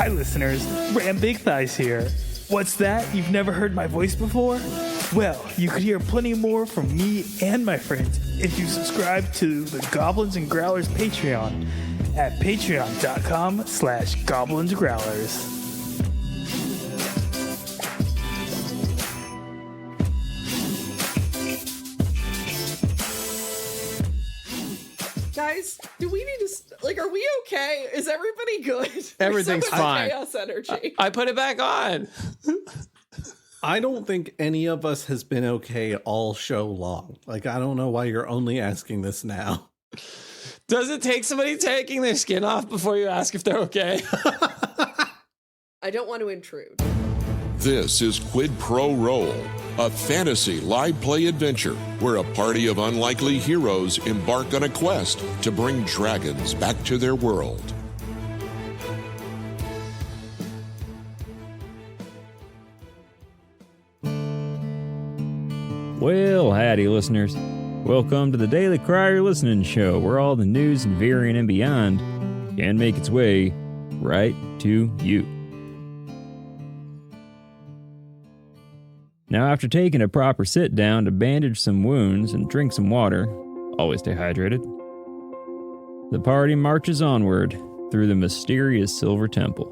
Hi listeners, Ram Big Thighs here. What's that? You've never heard my voice before? Well, you could hear plenty more from me and my friends if you subscribe to the Goblins and Growlers Patreon at patreon.com/goblinsgrowlers. Guys, do we need to, are we okay? Is everybody good? Everything's so much fine. Chaos energy. I put it back on. I don't think any of us has been okay all show long. I don't know why you're only asking this now. Does it take somebody taking their skin off before you ask if they're okay? I don't want to intrude. This is Quid Pro Roll, a fantasy live play adventure where a party of unlikely heroes embark on a quest to bring dragons back to their world. Well, howdy, listeners. Welcome to the Daily Crier Listening Show, where all the news in Varian and beyond can make its way right to you. Now, after taking a proper sit down to bandage some wounds and drink some water, always stay hydrated, the party marches onward through the mysterious Silver Temple.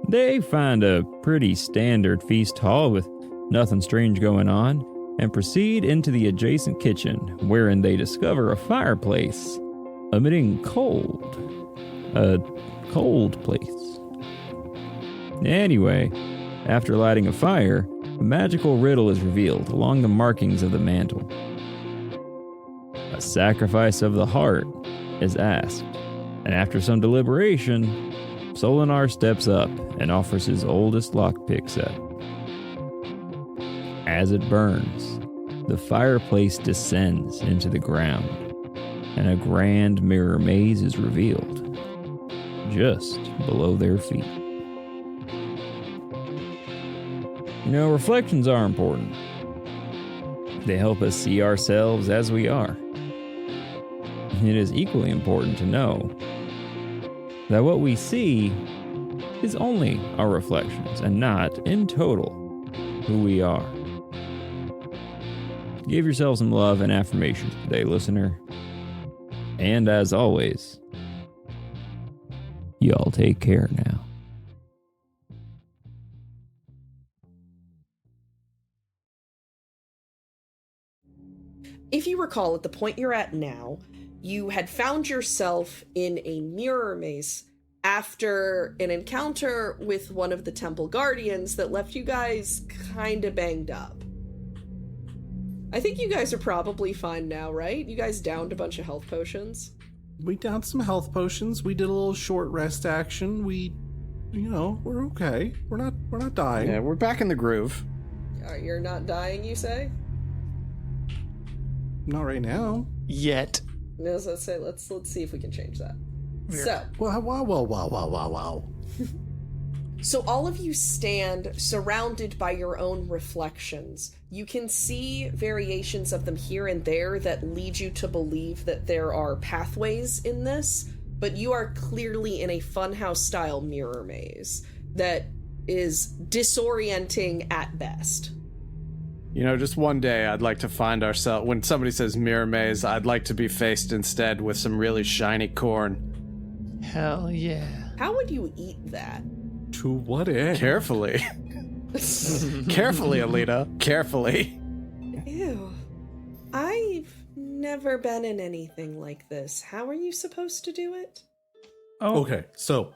They find a pretty standard feast hall with nothing strange going on, and proceed into the adjacent kitchen, wherein they discover a fireplace emitting cold. A cold place. Anyway, after lighting a fire, a magical riddle is revealed along the markings of the mantle. A sacrifice of the heart is asked, and after some deliberation, Solinar steps up and offers his oldest lockpick set. As it burns, the fireplace descends into the ground, and a grand mirror maze is revealed just below their feet. You know, reflections are important. They help us see ourselves as we are. It is equally important to know that what we see is only our reflections and not, in total, who we are. Give yourself some love and affirmations today, listener. And as always, y'all take care now. If you recall, at the point you're at now, you had found yourself in a mirror maze after an encounter with one of the temple guardians that left you guys kind of banged up. I think you guys are probably fine now, right? You guys downed a bunch of health potions. We downed some health potions. We did a little short rest action. We're okay. We're not dying. Yeah, we're back in the groove. You're not dying, you say? Not right now. Yet. No, let's say let's see if we can change that. Yeah. So. Wow. So all of you stand surrounded by your own reflections. You can see variations of them here and there that lead you to believe that there are pathways in this, but you are clearly in a funhouse-style mirror maze that is disorienting at best. You know, just one day I'd like to find ourselves, when somebody says mirror maze, I'd like to be faced instead with some really shiny corn. Hell yeah. How would you eat that? To what end? Carefully. Carefully, Alita. Carefully. Ew. I've never been in anything like this. How are you supposed to do it? Oh, Okay, so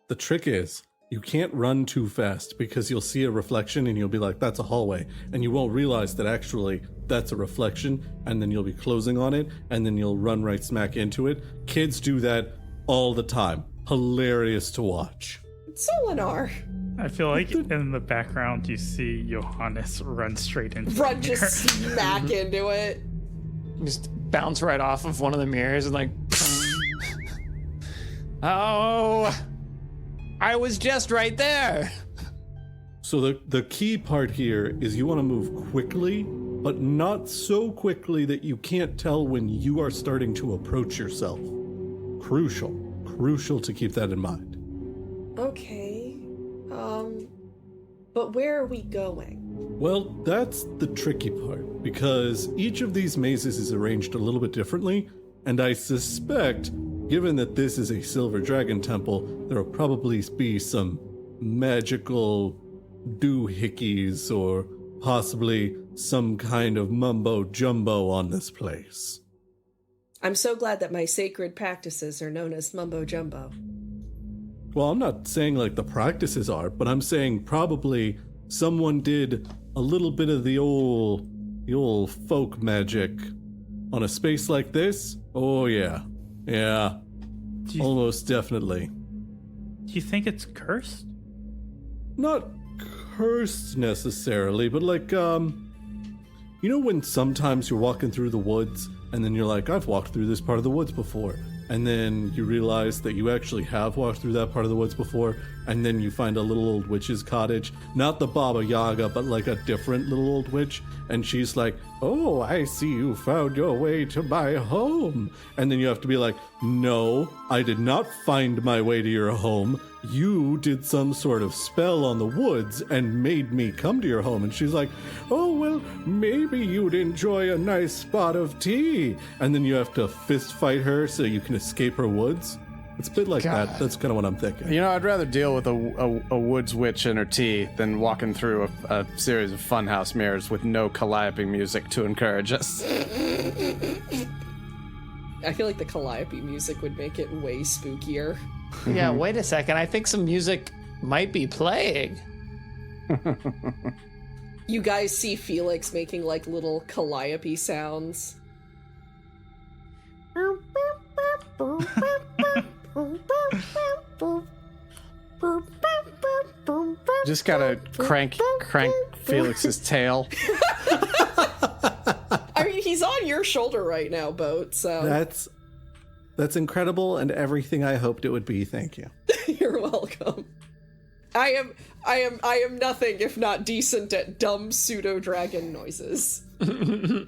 the trick is you can't run too fast because you'll see a reflection and you'll be like, that's a hallway. And you won't realize that actually that's a reflection, and then you'll be closing on it, and then you'll run right smack into it. Kids do that all the time. Hilarious to watch. Solinar. I feel like in the background you see Johannes run straight into the mirror. Just smack into it. Just bounce right off of one of the mirrors and oh, I was just right there. So the key part here is you want to move quickly, but not so quickly that you can't tell when you are starting to approach yourself. Crucial to keep that in mind. Okay. But where are we going? Well, that's the tricky part, because each of these mazes is arranged a little bit differently, and I suspect, given that this is a Silver Dragon Temple, there will probably be some magical doohickeys or possibly some kind of mumbo-jumbo on this place. I'm so glad that my sacred practices are known as mumbo-jumbo. Well, I'm not saying like the practices are, but I'm saying probably someone did a little bit of the old folk magic on a space like this. Oh yeah, almost definitely. Do you think it's cursed? Not cursed necessarily, but like you know when sometimes you're walking through the woods and then you're like, I've walked through this part of the woods before. And then you realize that you actually have walked through that part of the woods before, and then you find a little old witch's cottage. Not the Baba Yaga, but like a different little old witch. And she's like, oh, I see you found your way to my home. And then you have to be like, no, I did not find my way to your home. You did some sort of spell on the woods and made me come to your home. And she's like, oh, well, maybe you'd enjoy a nice spot of tea. And then you have to fist fight her so you can escape her woods. It's a bit like that. That's kind of what I'm thinking. You know, I'd rather deal with a woods witch and her tea than walking through a series of funhouse mirrors with no calliope music to encourage us. I feel like the calliope music would make it way spookier. Yeah, wait a second. I think some music might be playing. You guys see Felix making like little calliope sounds. Just gotta crank Felix's tail. I mean, he's on your shoulder right now, Boat, so... That's incredible and everything I hoped it would be. Thank you. You're welcome. I am nothing if not decent at dumb pseudo-dragon noises.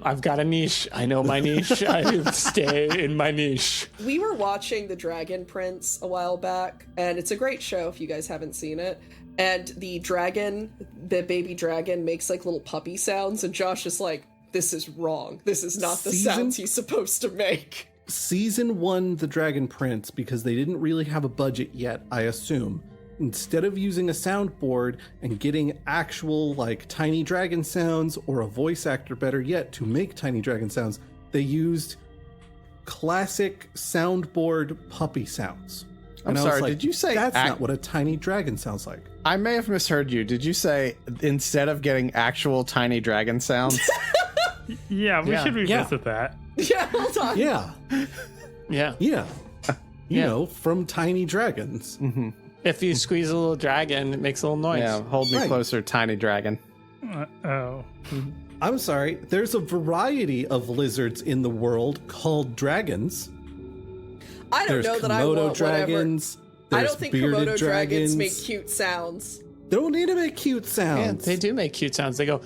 I've got a niche. I know my niche. I stay in my niche. We were watching The Dragon Prince a while back, and it's a great show if you guys haven't seen it. And the baby dragon makes like little puppy sounds, and Josh is like, this is wrong. This is not the sounds he's supposed to make. Season 1, The Dragon Prince, because they didn't really have a budget yet, I assume. Instead of using a soundboard and getting actual, like, tiny dragon sounds or a voice actor, better yet, to make tiny dragon sounds, they used classic soundboard puppy sounds. I'm sorry, did you say... That's not what a tiny dragon sounds like. I may have misheard you. Did you say instead of getting actual tiny dragon sounds? Yeah, we should revisit that. Yeah, hold on. Yeah. Yeah. Yeah. You know, from tiny dragons. Mm-hmm. If you squeeze a little dragon, it makes a little noise. Yeah, hold me closer, tiny dragon. Oh. I'm sorry, there's a variety of lizards in the world called dragons. I don't know that I want Komodo dragons. I don't think bearded Komodo dragons make cute sounds. They don't need to make cute Yeah, sounds. they do make cute sounds. They go,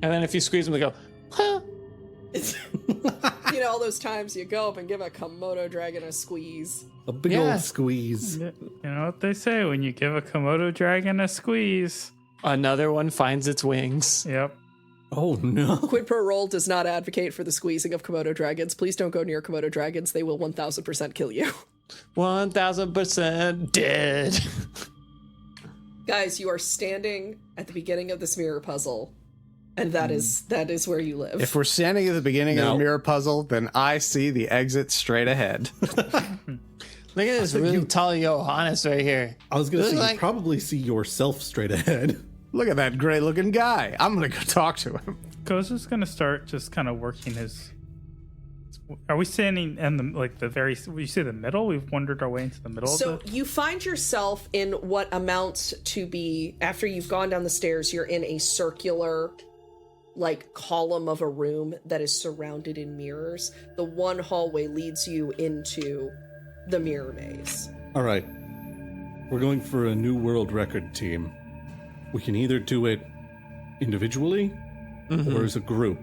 and then if you squeeze them, they go, huh. You know, all those times you go up and give a Komodo dragon a squeeze. A big old squeeze. You know what they say, when you give a Komodo dragon a squeeze. Another one finds its wings. Yep. Oh no. Quid Pro Roll does not advocate for the squeezing of Komodo dragons. Please don't go near Komodo dragons. They will 1000% kill you. 1000% dead. Guys, you are standing at the beginning of this mirror puzzle, and that is where you live. If we're standing at the beginning of the mirror puzzle, then I see the exit straight ahead. Look at this really tall Johannes right here. I was gonna say, like... you probably see yourself straight ahead. Look at that great looking guy. I'm gonna go talk to him. Goza's gonna start just kind of working his... Are we standing in the very... You say the middle? We've wandered our way into the middle So of the... you find yourself in what amounts to be, after you've gone down the stairs, you're in a circular, like, column of a room that is surrounded in mirrors. The one hallway leads you into the mirror maze. All right. We're going for a new world record team. We can either do it individually or as a group.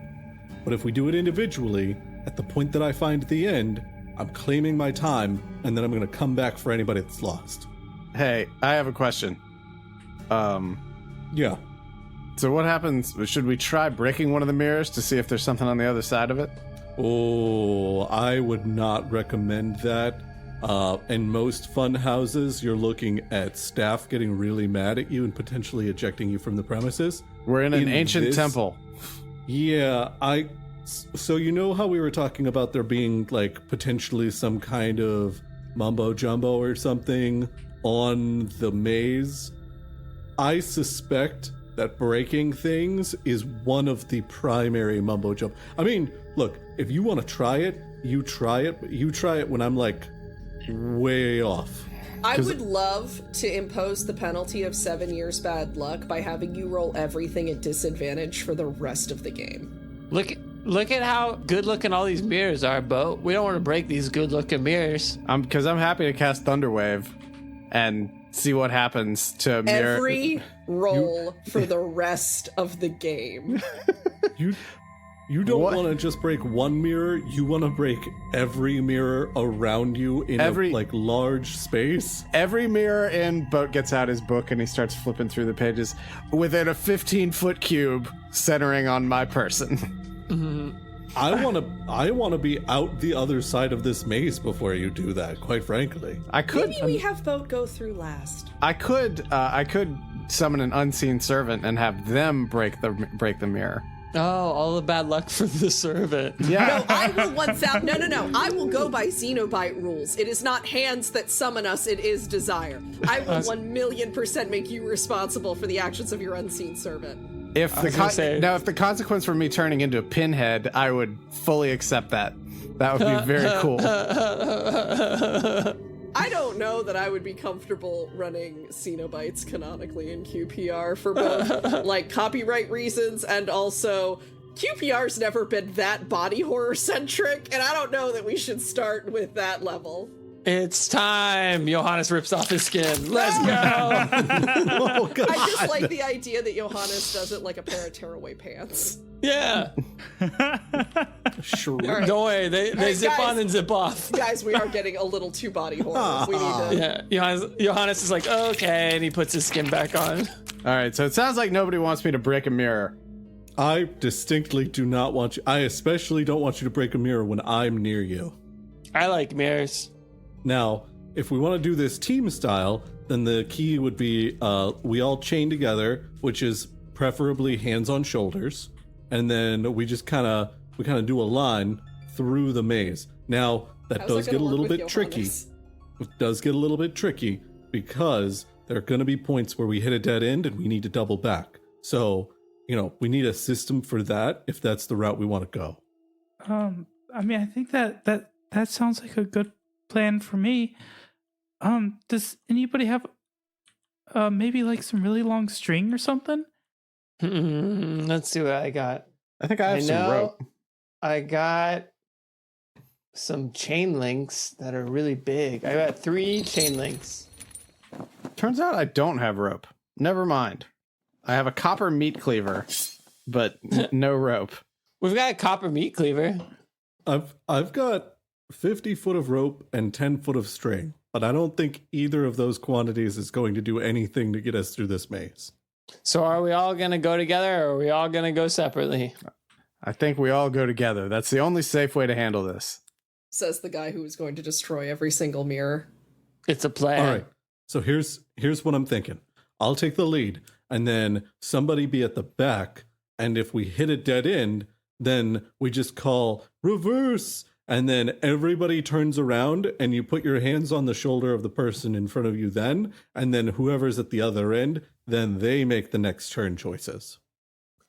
But if we do it individually, at the point that I find at the end, I'm claiming my time, and then I'm going to come back for anybody that's lost. Hey, I have a question. Yeah. So what happens? Should we try breaking one of the mirrors to see if there's something on the other side of it? Oh, I would not recommend that. In most fun houses, you're looking at staff getting really mad at you and potentially ejecting you from the premises. We're in an ancient temple. Yeah, so you know how we were talking about there being like potentially some kind of mumbo jumbo or something on the maze? I suspect that breaking things is one of the primary mumbo jumbo. I mean, look, if you want to try it, you try it, but you try it when I'm like way off. I would love to impose the penalty of 7 years bad luck by having you roll everything at disadvantage for the rest of the game. Look at how good looking all these mirrors are, Bo. We don't want to break these good looking mirrors. Because I'm happy to cast Thunderwave and see what happens to a mirror. Every roll for the rest of the game. You don't want to just break one mirror. You want to break every mirror around you in a large space. Every mirror in Boat gets out his book and he starts flipping through the pages within a 15-foot cube centering on my person. Mm-hmm. I want to be out the other side of this maze before you do that, quite frankly. I could. Maybe we have Boat go through last. I could summon an unseen servant and have them break the mirror. Oh, all the bad luck for the servant. Yeah. No, I will once out. No. I will go by Xenobite rules. It is not hands that summon us, it is desire. I will 1,000,000% make you responsible for the actions of your unseen servant. If the consequence for me turning into a pinhead, I would fully accept that. That would be very cool. I don't know that I would be comfortable running Xenobites canonically in QPR for both like copyright reasons and also QPR's never been that body horror centric, and I don't know that we should start with that level. It's time. Johannes rips off his skin. Let's go. Oh, God. I just like the idea that Johannes does it like a pair of tearaway pants. Yeah. Sure. Right. Don't worry. They zip guys, on and zip off. Guys, we are getting a little too body horror. We need to... Yeah. Johannes is like, okay, and he puts his skin back on. All right, so it sounds like nobody wants me to break a mirror. I distinctly do not want you. I especially don't want you to break a mirror when I'm near you. I like mirrors. Now, if we want to do this team style, then the key would be we all chain together, which is preferably hands on shoulders, and then we just kind of do a line through the maze. Now, that does get a little bit tricky. It does get a little bit tricky because there are going to be points where we hit a dead end and we need to double back. So, we need a system for that if that's the route we want to go. I mean, I think that sounds like a good plan for me. Does anybody have maybe like some really long string or something? Let's see what I got. I think I have some rope. I got some chain links that are really big. I got 3 chain links. Turns out I don't have rope. Never mind. I have a copper meat cleaver, but no rope. We've got a copper meat cleaver. I've got 50 foot of rope and 10 foot of string, but I don't think either of those quantities is going to do anything to get us through this maze. So are we all going to go together, or are we all going to go separately? I think we all go together. That's the only safe way to handle this. Says the guy who is going to destroy every single mirror. It's a plan. All right. So here's what I'm thinking. I'll take the lead, and then somebody be at the back, and if we hit a dead end, then we just call reverse, and then everybody turns around, and you put your hands on the shoulder of the person in front of you then, and then whoever's at the other end, then they make the next turn choices.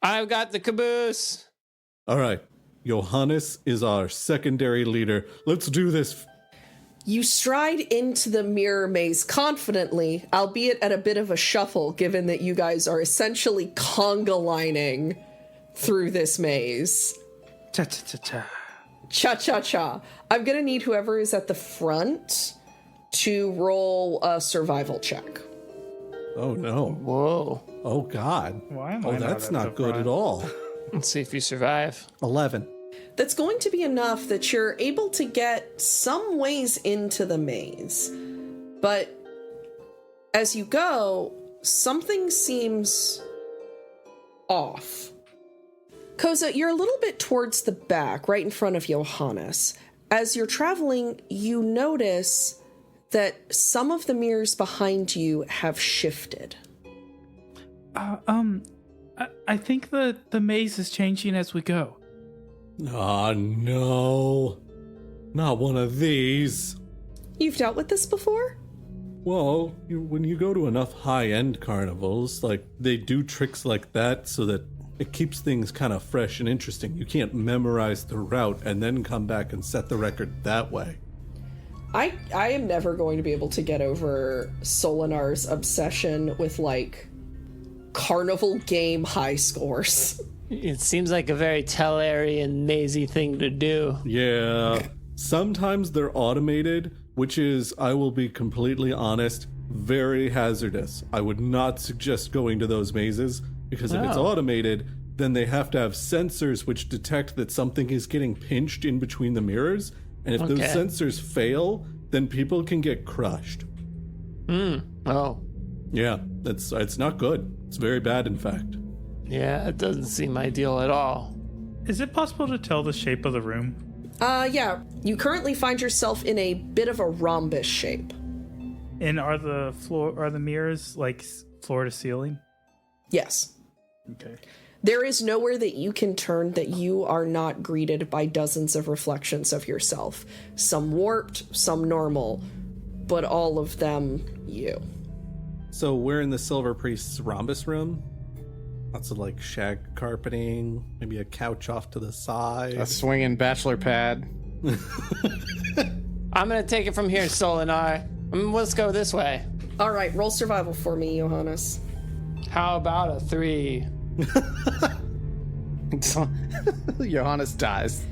I've got the caboose. All right. Johannes is our secondary leader. Let's do this. You stride into the mirror maze confidently, albeit at a bit of a shuffle, given that you guys are essentially conga lining through this maze. Cha-cha-cha-cha. Cha-cha-cha. I'm gonna need whoever is at the front to roll a survival check. Oh, no. Whoa. Oh, God. Why am I Oh, that's not good front? at all. Let's see if you survive. 11. That's going to be enough that you're able to get some ways into the maze. But as you go, something seems off. Koza, you're a little bit towards the back, right in front of Johannes. As you're traveling, you notice that some of the mirrors behind you have shifted. I think the maze is changing as we go. Ah, no. Not one of these. You've dealt with this before? Well, when you go to enough high-end carnivals, like, they do tricks like that so that it keeps things kind of fresh and interesting. You can't memorize the route and then come back and set the record that way. I am never going to be able to get over Solinar's obsession with, like, carnival game high scores. It seems like a very Tellarian, mazy thing to do. Yeah. Sometimes they're automated, which is, I will be completely honest, very hazardous. I would not suggest going to those mazes, because if it's automated, then they have to have sensors which detect that something is getting pinched in between the mirrors, and if those sensors fail, then people can get crushed. Oh. Yeah, it's not good. It's very bad, in fact. Yeah, it doesn't seem ideal at all. Is it possible to tell the shape of the room? Yeah. You currently find yourself in a bit of a rhombus shape. And are the mirrors like floor to ceiling? Yes. Okay. There is nowhere that you can turn that you are not greeted by dozens of reflections of yourself. Some warped, some normal, but all of them you. So we're in the Silver Priest's rhombus room. Lots of like shag carpeting, maybe a couch off to the side. A swinging bachelor pad. I'm gonna take it from here, Solinar. Let's go this way. All right, roll survival for me, Johannes. How about a 3? Johannes dies.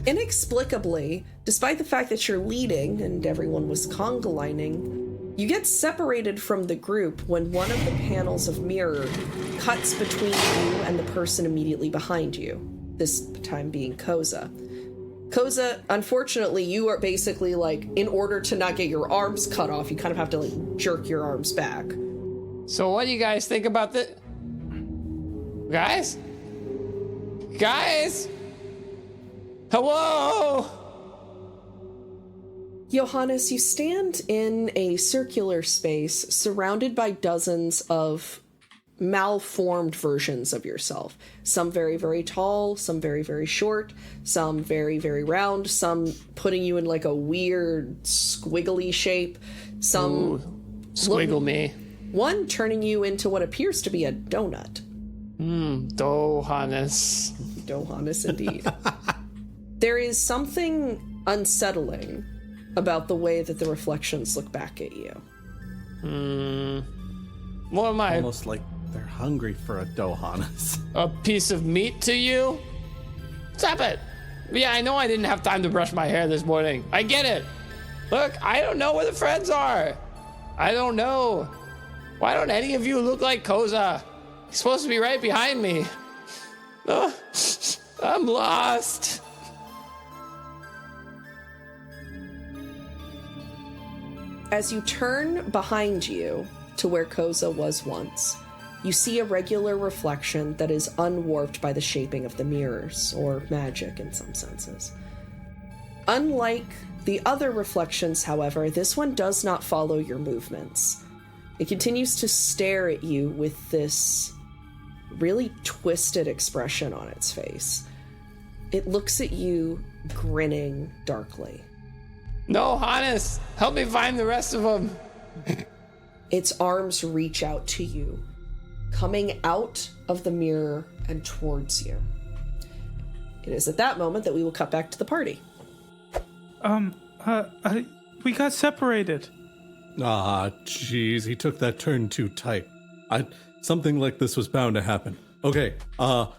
Inexplicably, despite the fact that you're leading and everyone was conga lining, you get separated from the group when one of the panels of mirror cuts between you and the person immediately behind you, this time being Koza. Koza, unfortunately, you are basically like, in order to not get your arms cut off, you kind of have to like jerk your arms back. So what do you guys think about this? Guys? Guys? Hello? Johannes, you stand in a circular space surrounded by dozens of malformed versions of yourself. Some very, very tall, some very, very short, some very, very round, some putting you in like a weird squiggly shape, some Squiggle me. one turning you into what appears to be a donut. Johannes. Johannes indeed. There is something unsettling about the way that the reflections look back at you. What am I? Almost like they're hungry for a Johannes. A piece of meat to you? Stop it. Yeah, I know I didn't have time to brush my hair this morning. I get it. Look, I don't know where the friends are. I don't know. Why don't any of you look like Koza? He's supposed to be right behind me. Oh, I'm lost. As you turn behind you to where Koza was once, you see a regular reflection that is unwarped by the shaping of the mirrors, or magic in some senses. Unlike the other reflections, however, this one does not follow your movements. It continues to stare at you with this really twisted expression on its face. It looks at you, grinning darkly. No, Hannes, help me find the rest of them. Its arms reach out to you, coming out of the mirror and towards you. It is at that moment that we will cut back to the party. We got separated. Ah, jeez, he took that turn too tight. Something like this was bound to happen. Okay,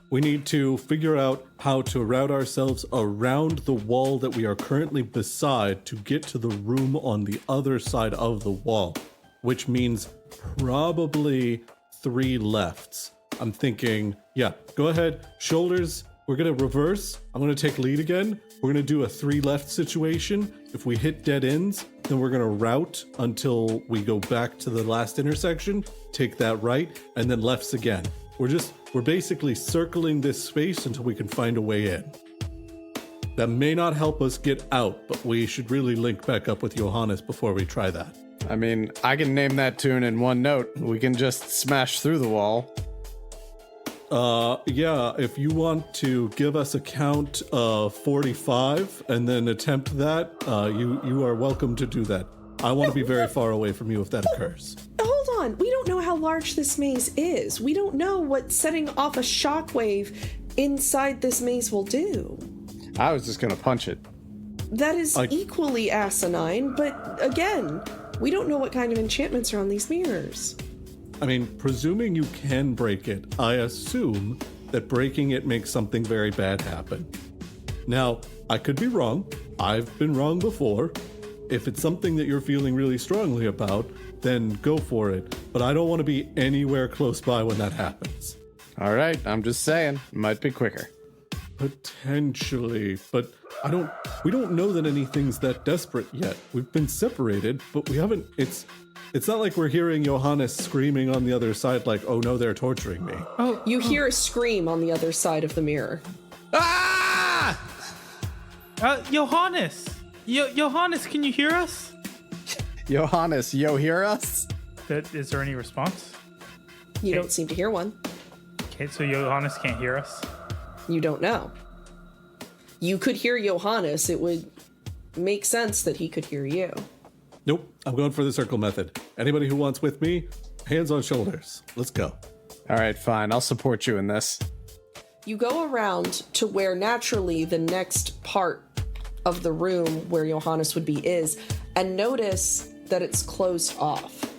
we need to figure out how to route ourselves around the wall that we are currently beside to get to the room on the other side of the wall, which means probably 3 lefts. I'm thinking, yeah, go ahead, shoulders we're gonna reverse. I'm gonna take lead again. We're gonna do a 3 left situation. If we hit dead ends, then we're gonna route until we go back to the last intersection, take that right, and then lefts again. We're basically circling this space until we can find a way in. That may not help us get out, but we should really link back up with Johannes before we try that. I mean, I can name that tune in one note. We can just smash through the wall. Yeah, if you want to give us a count of 45 and then attempt that, you are welcome to do that. I want to be very far away from you if that occurs. Hold on. We don't know how large this maze is. We don't know what setting off a shockwave inside this maze will do. I was just gonna punch it. That is equally asinine, but again, we don't know what kind of enchantments are on these mirrors. I mean, presuming you can break it, I assume that breaking it makes something very bad happen. Now, I could be wrong. I've been wrong before. If it's something that you're feeling really strongly about, then go for it. But I don't want to be anywhere close by when that happens. All right, I'm just saying, might be quicker. Potentially, but we don't know that anything's that desperate yet. We've been separated, but we haven't, it's not like we're hearing Johannes screaming on the other side like, oh no, they're torturing me. You hear a scream on the other side of the mirror. Ah! Johannes! Johannes, can you hear us? Johannes, yo, hear us? Is there any response? You don't seem to hear one. Okay, so Johannes can't hear us. You don't know. You could hear Johannes. It would make sense that he could hear you. Nope, I'm going for the circle method. Anybody who wants with me, hands on shoulders. Let's go. All right, fine. I'll support you in this. You go around to where naturally the next part of the room where Johannes would be is, and notice that it's closed off.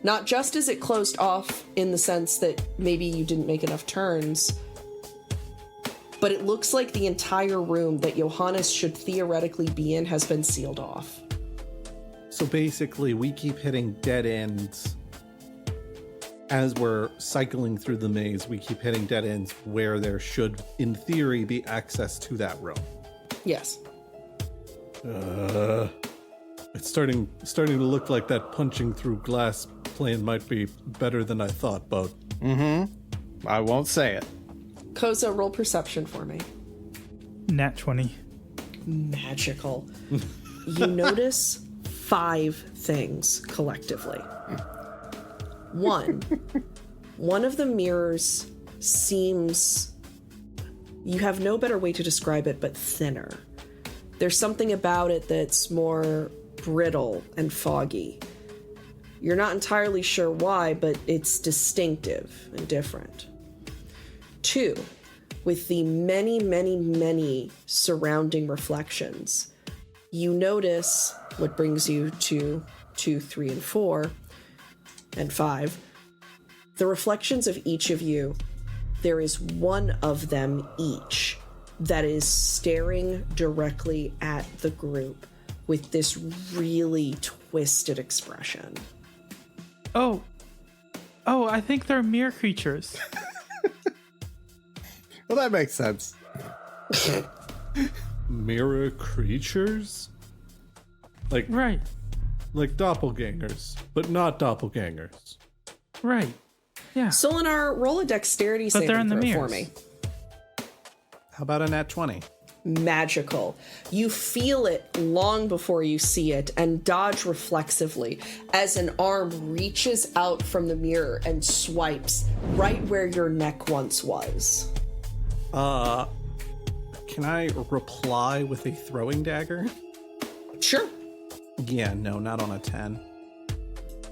Not just is it closed off in the sense that maybe you didn't make enough turns, but it looks like the entire room that Johannes should theoretically be in has been sealed off. So basically, we keep hitting dead ends. As we're cycling through the maze, we keep hitting dead ends where there should, in theory, be access to that room. Yes. It's starting to look like that punching through glass plan might be better than I thought, Boat. Mm-hmm. I won't say it. Koza, roll perception for me. Nat 20. Magical. You notice 5 things collectively. One of the mirrors seems, you have no better way to describe it, but thinner. There's something about it that's more brittle and foggy. You're not entirely sure why, but it's distinctive and different. 2, with the many, many, many surrounding reflections, you notice what brings you to 2, 3, and 4, and 5. The reflections of each of you, there is one of them each that is staring directly at the group with this really twisted expression. Oh, I think they're mirror creatures. Well, that makes sense. Mirror creatures? Like doppelgangers, but not doppelgangers. Right. Yeah. Solinar, roll a dexterity But they're in saving the throw for mirrors. me. How about a nat 20? Magical. You feel it long before you see it and dodge reflexively as an arm reaches out from the mirror and swipes right where your neck once was. Can I reply with a throwing dagger? Sure. Yeah, no, not on a 10.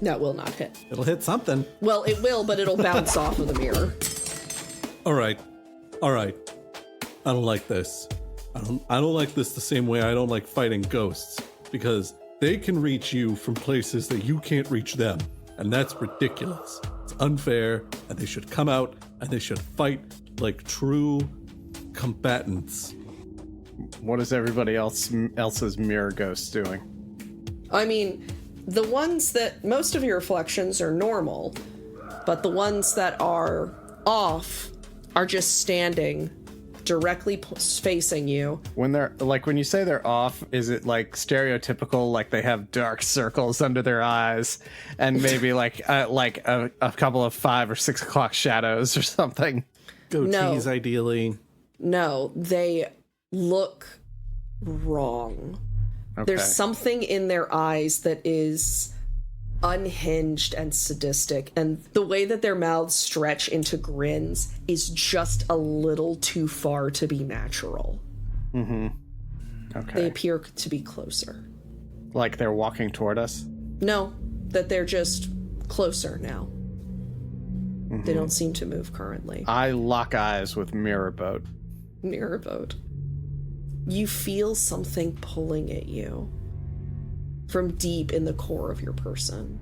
That will not hit. It'll hit something. Well, it will, but it'll bounce off of the mirror. All right. I don't like this. I don't like this the same way I don't like fighting ghosts, because they can reach you from places that you can't reach them, and that's ridiculous. It's unfair, and they should come out and they should fight like true combatants. What is everybody else's mirror ghost doing? I mean, the ones that most of your reflections are normal, but the ones that are off are just standing directly facing you. When they're like, when you say they're off, is it like stereotypical, like they have dark circles under their eyes and maybe like a couple of 5 or 6 o'clock shadows or something? Goatees, ideally. No, they look wrong. Okay. There's something in their eyes that is unhinged and sadistic, and the way that their mouths stretch into grins is just a little too far to be natural. Mm-hmm. Okay. They appear to be closer. Like they're walking toward us? No, that they're just closer now. Mm-hmm. They don't seem to move currently. I lock eyes with Mirror Boat. Mirror Boat. You feel something pulling at you from deep in the core of your person.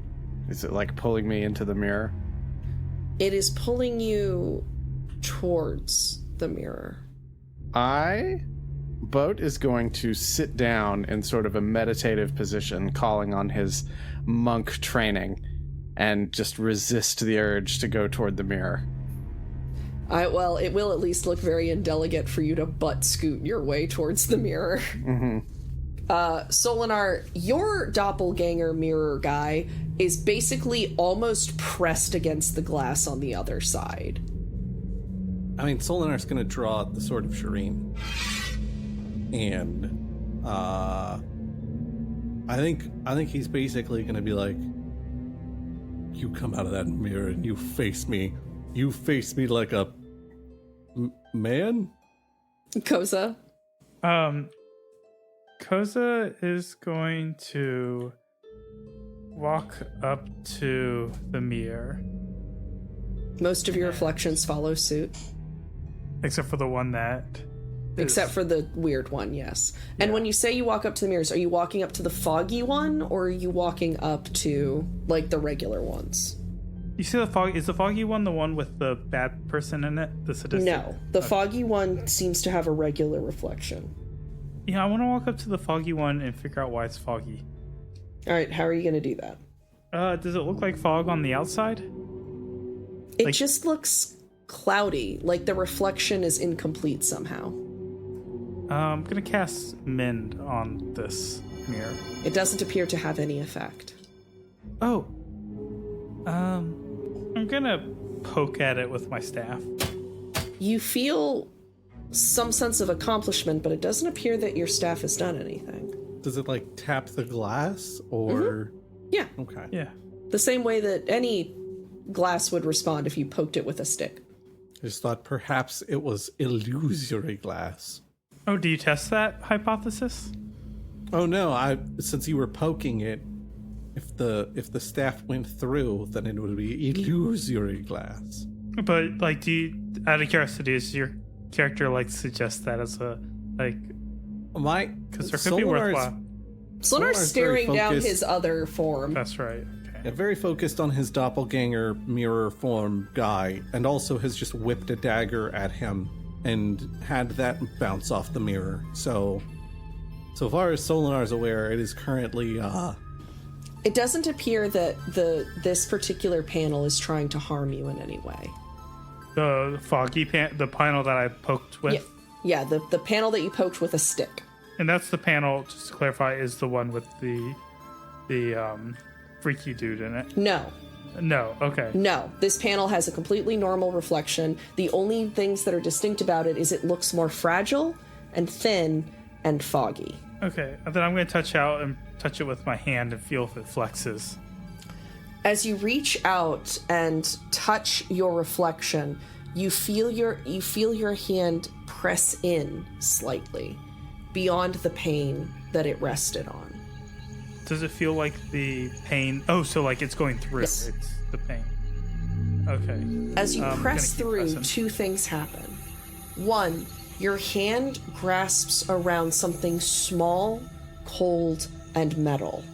Is it like pulling me into the mirror? It is pulling you towards the mirror. Boat is going to sit down in sort of a meditative position, calling on his monk training, and just resist the urge to go toward the mirror. Well, it will at least look very indelicate for you to butt scoot your way towards the mirror. Mm-hmm. Solinar, your doppelganger mirror guy is basically almost pressed against the glass on the other side. I mean, Solinar's going to draw the Sword of Shireen. And I think he's basically going to be like, you come out of that mirror and you face me. You face me like a man? Koza? Koza is going to walk up to the mirror. Most of your reflections follow suit. Except for the one that... Except for the weird one, yes. And when you say you walk up to the mirrors, are you walking up to the foggy one, or are you walking up to, like, the regular ones? You see is the foggy one the one with the bad person in it? The sadistic? No, the foggy one seems to have a regular reflection. Yeah, I want to walk up to the foggy one and figure out why it's foggy. Alright, how are you going to do that? Does it look like fog on the outside? It just looks cloudy, like the reflection is incomplete somehow. I'm going to cast Mend on this mirror. It doesn't appear to have any effect. Oh. I'm going to poke at it with my staff. You feel some sense of accomplishment, but it doesn't appear that your staff has done anything. Does it, like, tap the glass, or... Yeah. Okay. Yeah. The same way that any glass would respond if you poked it with a stick. I just thought perhaps it was illusory glass. Oh, do you test that hypothesis? Oh no, since you were poking it, if the staff went through, then it would be illusory glass. But, like, out of curiosity, does your character, like, suggest that as a, like... Because there could be worthwhile. Solinar's staring down his other form. That's right. Yeah, very focused on his doppelganger mirror form guy, and also has just whipped a dagger at him and had that bounce off the mirror. So far as Solinar is aware, it is currently It doesn't appear that this particular panel is trying to harm you in any way. The foggy the panel that I poked with? Yeah, the panel that you poked with a stick. And that's the panel, just to clarify, is the one with the freaky dude in it? No. No, okay. No, this panel has a completely normal reflection. The only things that are distinct about it is it looks more fragile and thin and foggy. Okay, and then I'm going to touch it with my hand and feel if it flexes. As you reach out and touch your reflection, you feel your hand press in slightly beyond the pain that it rested on. Does it feel like the pain? Oh, so like it's going through. Yes. It's the pain. Okay. As you press through, pressing. two things happen. One, your hand grasps around something small, cold, and metal.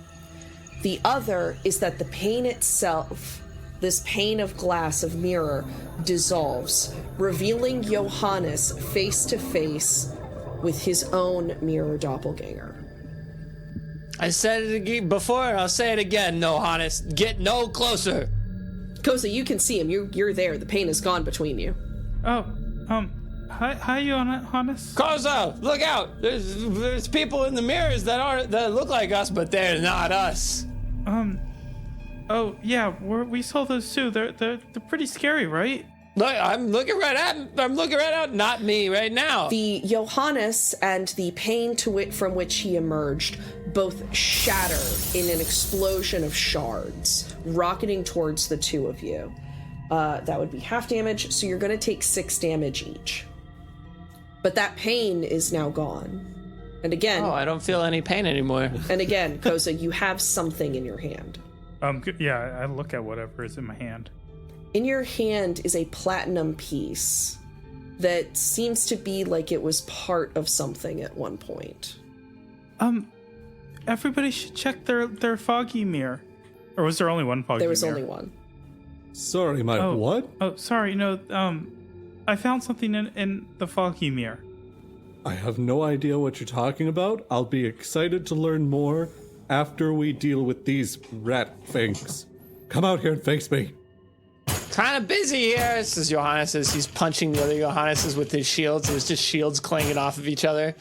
The other is that the pain itself, this pane of glass, of mirror, dissolves, revealing Johannes face to face with his own mirror doppelganger. I said it again before, I'll say it again, no, Hannes. Get no closer. Koza, you can see him. You're there. The pain is gone between you. Oh, Hi, Johannes. Koza, look out! There's people in the mirrors that look like us, but they're not us. Oh yeah, we saw those too. They're pretty scary, right? Look, I'm looking right at not me right now. The Johannes and the pain from which he emerged both shatter in an explosion of shards, rocketing towards the two of you. That would be half damage, so you're going to take 6 damage each. But that pain is now gone. And again... Oh, I don't feel any pain anymore. And again, Koza, you have something in your hand. Yeah, I look at whatever is in my hand. In your hand is a platinum piece that seems to be like it was part of something at one point. Everybody should check their foggy mirror. Or was there only one foggy mirror? There was only one. Sorry, what? Oh, sorry, no, I found something in the foggy mirror. I have no idea what you're talking about. I'll be excited to learn more after we deal with these rat things. Come out here and face me. Kind of busy here, says Johannes as he's punching the other Johanneses with his shields. There's just shields clanging off of each other.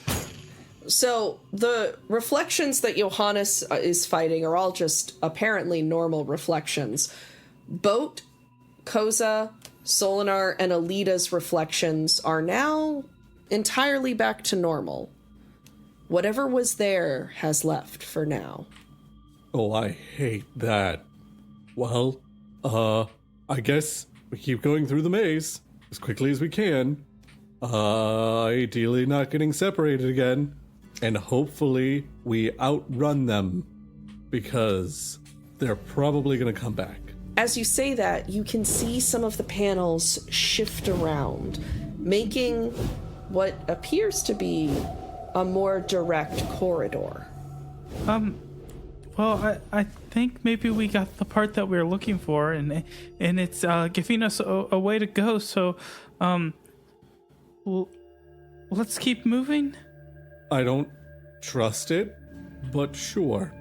So the reflections that Johannes is fighting are all just apparently normal reflections. Boat, Koza, Solinar, and Alita's reflections are now entirely back to normal. Whatever was there has left for now. Oh, I hate that. Well, I guess we keep going through the maze as quickly as we can. Ideally not getting separated again. And hopefully we outrun them because they're probably going to come back. As you say that, you can see some of the panels shift around, making what appears to be a more direct corridor. Well, I think maybe we got the part that we were looking for, and it's giving us a way to go. So, let's keep moving. I don't trust it, but sure.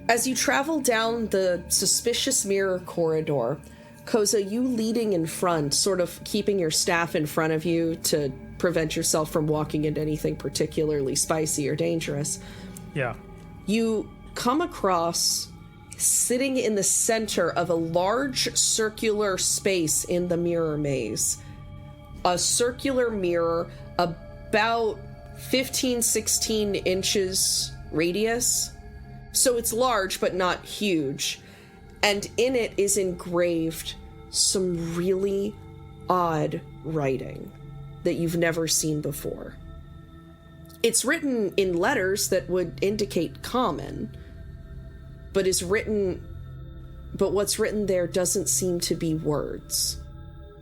As you travel down the suspicious mirror corridor, Koza, you leading in front, sort of keeping your staff in front of you to prevent yourself from walking into anything particularly spicy or dangerous. Yeah. You come across, sitting in the center of a large circular space in the mirror maze, a circular mirror about 16 inches radius. So it's large, but not huge. And in it is engraved some really odd writing that you've never seen before. It's written in letters that would indicate common, but what's written there doesn't seem to be words.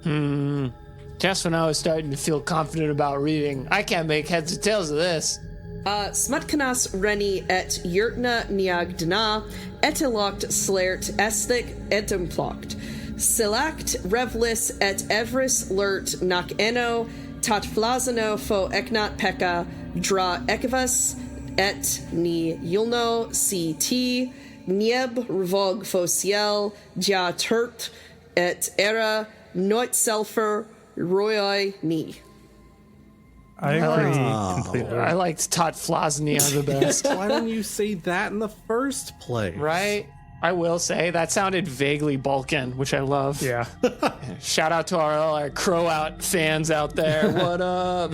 Just when I was starting to feel confident about reading, I can't make heads or tails of this. Smutkanas Reni et Yurtna Niagdana eteloct slert esthik etemploct. Select revlis et evris lert nak eno tatflazano fo eknat peka dra ekvas et ni yulno ct nieb rvog fo ciel ja turt et era noit selfer royoi ni. I agree completely. I liked Tot Flosnia the best. Why didn't you say that in the first place? Right? I will say, that sounded vaguely Balkan, which I love. Yeah. Shout out to our Crow Out fans out there. What up?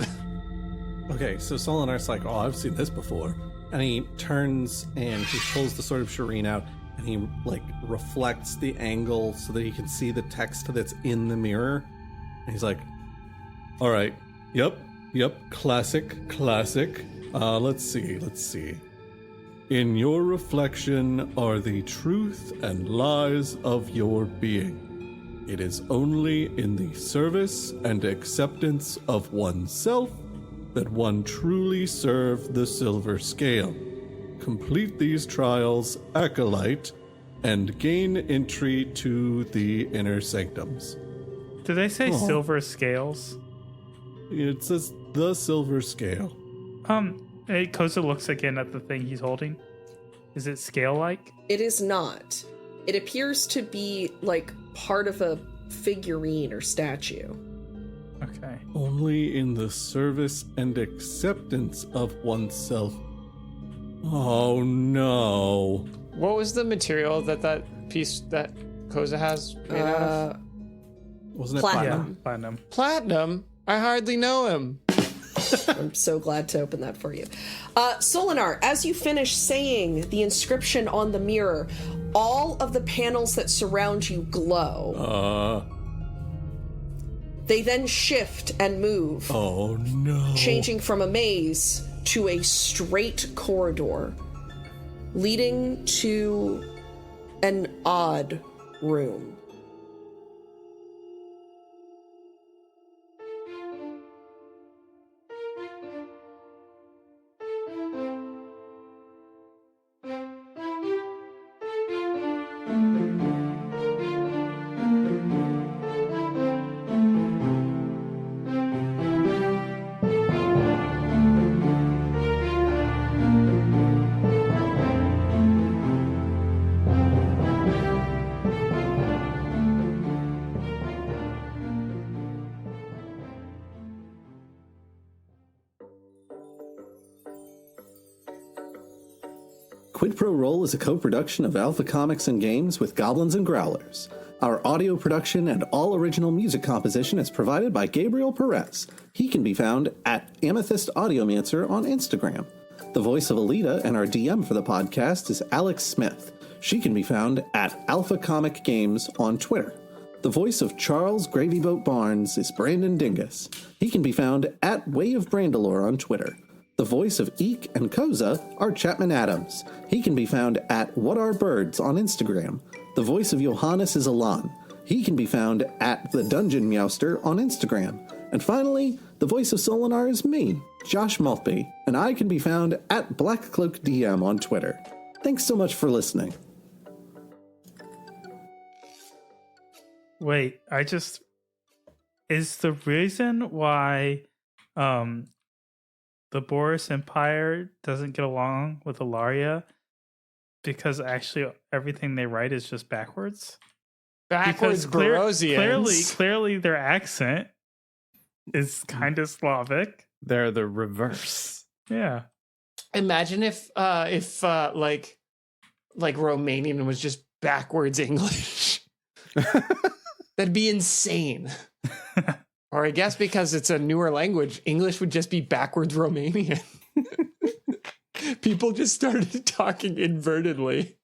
Okay, so Solinar's like, oh, I've seen this before. And he turns and he pulls the Sword of Shireen out and he, like, reflects the angle so that he can see the text that's in the mirror. And he's like, all right, yep, classic. Let's see. In your reflection are the truth and lies of your being. It is only in the service and acceptance of oneself that one truly serve the silver scale. Complete these trials, acolyte, and gain entry to the inner sanctums. Did they say silver scales? It says the silver scale. Koza looks again at the thing he's holding. Is it scale-like? It is not. It appears to be like part of a figurine or statue. Okay. Only in the service and acceptance of oneself. Oh no. What was the material that piece that Koza has made out of? Wasn't it Platinum. Yeah, platinum. Platinum? I hardly know him. I'm so glad to open that for you. Solinar, as you finish saying the inscription on the mirror, all of the panels that surround you glow. They then shift and move, Oh no. changing from a maze to a straight corridor, leading to an odd room. Quid Pro Roll is a co-production of Alpha Comics and Games with Goblins and Growlers. Our audio production and all original music composition is provided by Gabriel Perez. He can be found at Amethyst Audiomancer on Instagram. The voice of Alita and our DM for the podcast is Alex Smith. She can be found at Alpha Comic Games on Twitter. The voice of Charles Gravy Boat Barnes is Brandon Dingus. He can be found at Way of Brandalore on Twitter. The voice of Eek and Koza are Chapman Adams. He can be found at What Are Birds on Instagram. The voice of Johannes is Alan. He can be found at The Dungeon Meowster on Instagram. And finally, the voice of Solinar is me, Josh Maltby, and I can be found at BlackCloakDM on Twitter. Thanks so much for listening. Wait, is the reason why the Boris Empire doesn't get along with Ilaria because actually everything they write is just backwards? Backwards Barosians. Clearly their accent is kind of Slavic. They're the reverse. Yeah. Imagine if like Romanian was just backwards English. That'd be insane. Or I guess because it's a newer language, English would just be backwards Romanian. People just started talking invertedly.